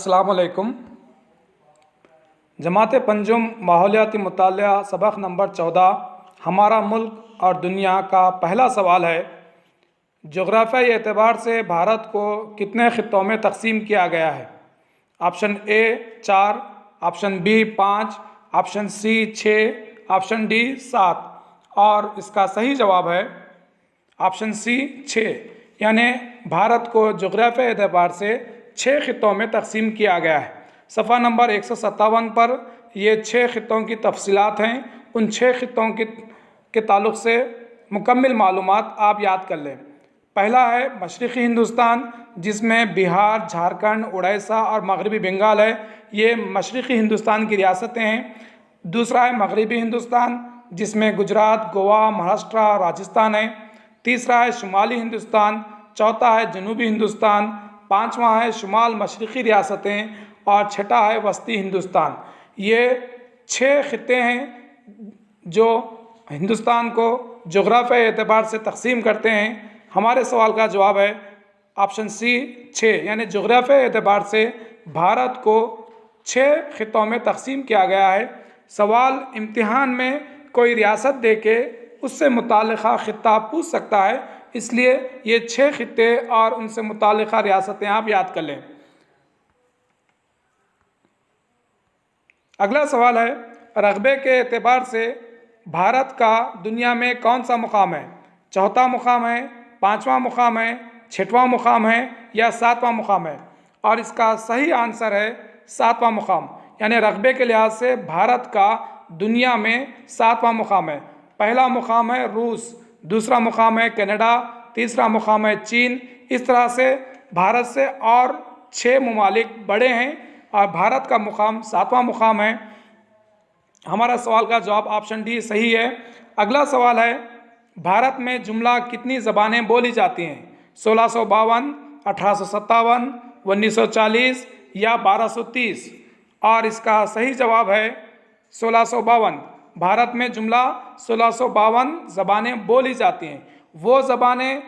अस्सलाम वालेकुम। जमात पंजुम माहौलियाती मुतालिया सबक नंबर 14 हमारा मुल्क और दुनिया का पहला सवाल है, जोग्राफियाई एतबार से भारत को कितने खित्तों में तकसीम किया गया है? Option A 4, option B 5, option C 6, option D 7 और इसका सही जवाब है ऑप्शन सी 6, यानी भारत को जोग्राफियाई एतबार से 6 खित्तों में तकसीम किया गया है। सफ़ा नंबर 157 पर ये 6 खित्तों की तफसीलात हैं। उन 6 खित्तों के ताल्लुक़ से मुकम्मल मालूमात आप याद कर लें। पहला है मशरक़ी हिंदुस्तान, जिसमें बिहार, झारखंड, उड़ीसा और मगरबी बंगाल है। ये मशरक़ी हिंदुस्तान की रियासतें हैं। दूसरा है मगरबी हिंदुस्तान, जिसमें गुजरात, गोवा, महाराष्ट्र, राजस्थान है। तीसरा है शुमाली हिंदुस्तान। चौथा है जनूबी हिंदुस्तान। पाँचवा है शुमाल मशरक़ी रियासतें और छठा है वस्ती हिंदुस्तान। ये 6 खित्ते हैं जो हिंदुस्तान को जोग्राफियाई एतबार से तकसीम करते हैं। हमारे सवाल का जवाब है ऑप्शन सी 6, यानी जोग्राफियाई एतबार से भारत को 6 खित्तों में तकसीम किया गया है। सवाल इम्तिहान में कोई रियासत देके उससे मुताल्लिक़ा खित्ता पूछ सकता है, इसलिए ये 6 खित्ते और उनसे मुताल्लिक़ा रियासतें आप याद कर लें। अगला सवाल है, रकबे के एतबार से भारत का दुनिया में कौन सा मुकाम है? चौथा मुकाम है, पाँचवा मुकाम है, छठवां मुकाम है या 7वां मुकाम है? और इसका सही आंसर है 7वां मुकाम, यानी रकबे के लिहाज से भारत का दुनिया में 7वां मुकाम है। पहला मुकाम है रूस, दूसरा मुकाम है कनाडा, तीसरा मुकाम है चीन। इस तरह से भारत से और 6 ममालिक बड़े हैं और भारत का मुकाम 7वां मुकाम है। हमारा सवाल का जवाब ऑप्शन डी सही है। अगला सवाल है, भारत में जुमला कितनी ज़बानें बोली जाती हैं? 1652, 1857, 1940 या 1230? और इसका सही जवाब है 1652। भारत में जुमला 1652 ज़बानें बोली जाती हैं। वो ज़बानें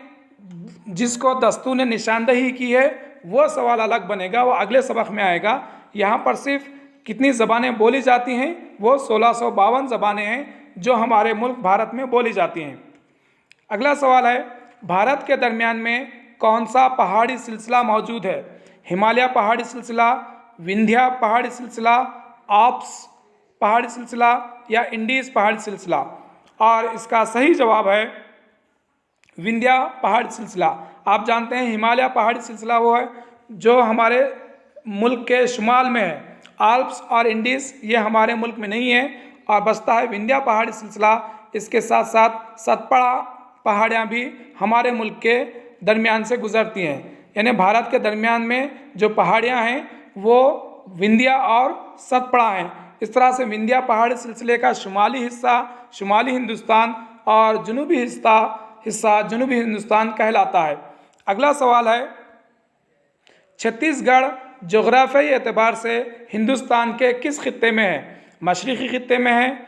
जिसको दस्तूर ने निशानदही की है वो सवाल अलग बनेगा, वो अगले सबक में आएगा। यहाँ पर सिर्फ कितनी ज़बानें बोली जाती हैं, वो 1652 ज़बानें हैं जो हमारे मुल्क भारत में बोली जाती हैं। अगला सवाल है, भारत के दरमियान में कौन सा पहाड़ी सिलसिला मौजूद है? हिमालय पहाड़ी सिलसिला, विंध्या पहाड़ी सिलसिला, आल्प्स पहाड़ी सिलसिला या इंडीज़ पहाड़ी सिलसिला? और इसका सही जवाब है विंध्या पहाड़ी सिलसिला। आप जानते हैं हिमालय पहाड़ी सिलसिला वो है जो हमारे मुल्क के शुमाल में है। आल्प्स और इंडीज़ ये हमारे मुल्क में नहीं है और बसता है विंध्या पहाड़ी सिलसिला। इसके साथ साथ सतपुड़ा पहाड़ियाँ भी हमारे मुल्क के दरमियान से गुजरती हैं, यानी भारत के दरमियान में जो पहाड़ियाँ हैं वो विंध्या और सतपुड़ा हैं। इस तरह से विंध्या पहाड़ी सिलसिले का शुमाली हिस्सा शुमाली हिंदुस्तान और जनूबी हिस्सा जनूबी हिंदुस्तान कहलाता है। अगला सवाल है, छत्तीसगढ़ जोग्राफियाई एतबार से हिंदुस्तान के किस खित्ते में है? मशरक़ी खित्ते में है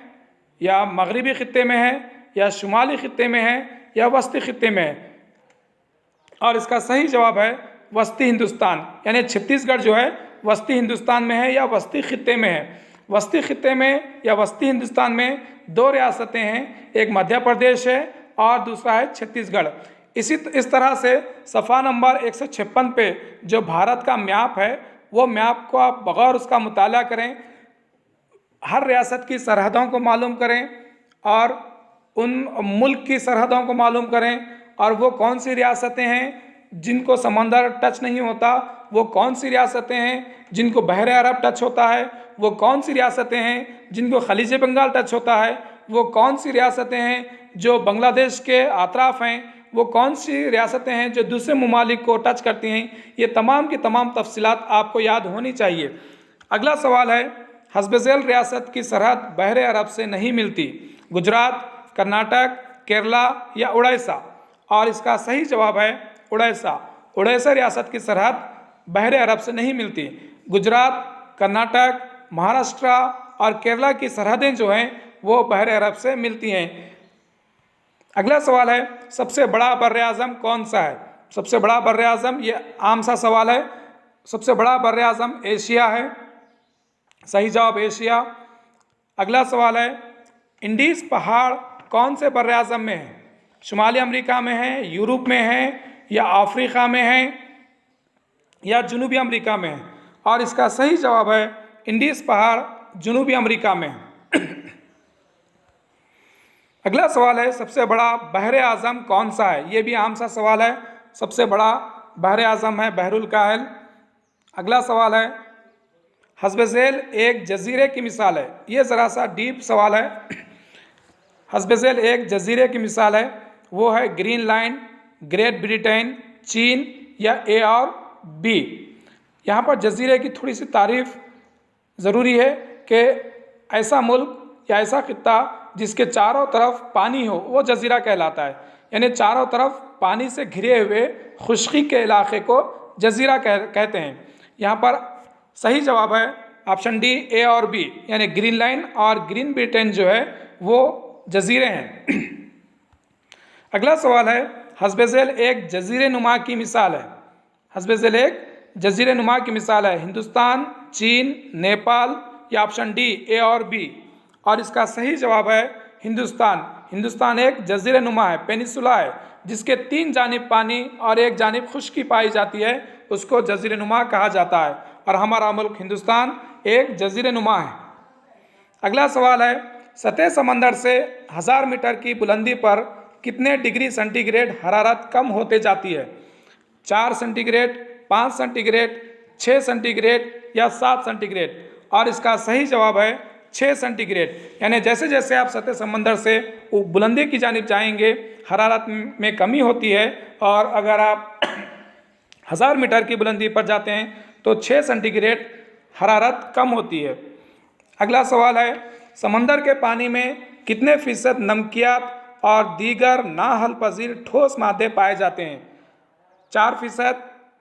या मगरबी खित्ते में है या शुमाली खित्ते में है या वस्ती खित्ते में है? और इसका सही जवाब है वस्ती हिंदुस्तान, यानी छत्तीसगढ़ जो है वस्ती हिंदुस्तान में है या वस्ती खित्ते में है। वस्ती खित्ते में या वस्ती हिंदुस्तान में 2 रियासतें हैं, एक मध्य प्रदेश है और दूसरा है छत्तीसगढ़। इस तरह से सफ़ा नंबर 156 पे जो भारत का मैप है वो मैप को आप बगैर उसका मुताला करें, हर रियासत की सरहदों को मालूम करें और उन मुल्क की सरहदों को मालूम करें और वो कौन सी रियासतें हैं जिनको समंदर टच नहीं होता, वो कौन सी रियासतें हैं जिनको बहर अरब टच होता है, वो कौन सी रियासतें हैं जिनको खलीज बंगाल टच होता है, वो कौन सी रियासतें हैं जो बांग्लादेश के अतराफ़ हैं, वो कौन सी रियासतें हैं जो दूसरे ममालिक को टच करती हैं। ये तमाम की तमाम तफसीलात आपको याद होनी चाहिए। अगला सवाल है, हस्ब ज़ैल रियासत की सरहद बहर अरब से नहीं मिलती? गुजरात, कर्नाटक, केरला या उड़ीसा? और इसका सही जवाब है उड़ीसा। उड़ीसा रियासत की सरहद बहर अरब से नहीं मिलती। गुजरात, कर्नाटक, महाराष्ट्र और केरला की सरहदें जो हैं वो बहर अरब से मिलती हैं। अगला सवाल है, सबसे बड़ा बर्र आज़म कौन सा है? सबसे बड़ा बर्र आज़म, ये आम सा सवाल है, सबसे बड़ा बर आज़म एशिया है। सही जवाब एशिया। अगला सवाल है, इंडीज़ पहाड़ कौन से बर आज़म में है? शुमाली अमेरिका में है, यूरोप में है, या अफ्रीका में है, या जनूबी अमेरिका में है? और इसका सही जवाब है इंडीज़ पहाड़ जनूबी अमेरिका में है। अगला सवाल है, सबसे बड़ा बहर आज़म कौन सा है? ये भी आम सा सवाल है। सबसे बड़ा बहर आज़म है बहरुल काहिल। अगला सवाल है, हस्ब झेल एक जजीरे की मिसाल है। ये ज़रा सा डीप सवाल है। हस्ब झेल एक जजीरे की मिसाल है, वो है ग्रीन लाइन, ग्रेट ब्रिटेन, चीन, या ए और बी? यहाँ पर जजीरे की थोड़ी सी तारीफ ज़रूरी है कि ऐसा मुल्क या ऐसा खित्ता जिसके चारों तरफ पानी हो वो जजीरा कहलाता है। यानी चारों तरफ पानी से घिरे हुए खुश्की के इलाके को जजीरा कहते हैं। यहाँ पर सही जवाब है ऑप्शन डी, ए और बी, यानी ग्रीन लाइन और ग्रीन ब्रिटेन जो है वो जजीरे हैं। अगला सवाल है, हस्ब झेल एक जजीरे नुमा की मिसाल है। हस्ब झेल एक जजीरे नुमा की मिसाल है हिंदुस्तान, चीन, नेपाल, या ऑप्शन डी, ए और बी? और इसका सही जवाब है हिंदुस्तान। हिंदुस्तान एक जजीरे नुमा है, पेनिसुला है, जिसके 3 जानिब पानी और 1 जानिब खुश्की पाई जाती है, उसको जजीरे नुमा कहा जाता है। और हमारा मुल्क हिंदुस्तान एक जजीरे नुमा है। अगला सवाल है, सतह समंदर से 1000 मीटर की बुलंदी पर कितने डिग्री सेंटीग्रेड हरारत कम होते जाती है? 4 सेंटीग्रेड, 5 सेंटीग्रेड, 6 सेंटीग्रेड, या 7 सेंटीग्रेड? और इसका सही जवाब है 6 सेंटीग्रेड। यानी जैसे जैसे आप सतह समंदर से बुलंदी की जानिब जाएंगे हरारत में कमी होती है, और अगर आप 1000 मीटर की बुलंदी पर जाते हैं तो 6 सेंटीग्रेड हरारत कम होती है। अगला सवाल है, समंदर के पानी में कितने फीसद नमकियात और दीगर नाहल पजीर ठोस मादे पाए जाते हैं? 4%,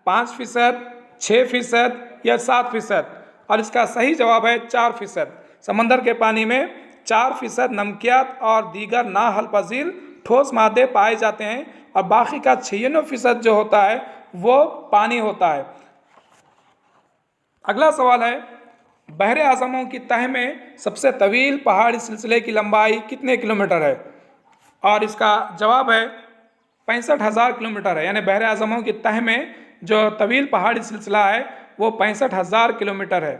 5%, 6%, या 7%? और इसका सही जवाब है 4%। समंदर के पानी में 4% नमकियात और दीगर नाहल पजीर ठोस मादे पाए जाते हैं, और बाकी का 96% जो होता है वो पानी होता है। अगला सवाल है, बहरे आज़मों की तह में सबसे तवील पहाड़ी सिलसिले की लंबाई कितने किलोमीटर है? और इसका जवाब है 65,000 किलोमीटर है। यानी बहरे आज़मों की तह में जो तवील पहाड़ी सिलसिला है वो 65,000 किलोमीटर है।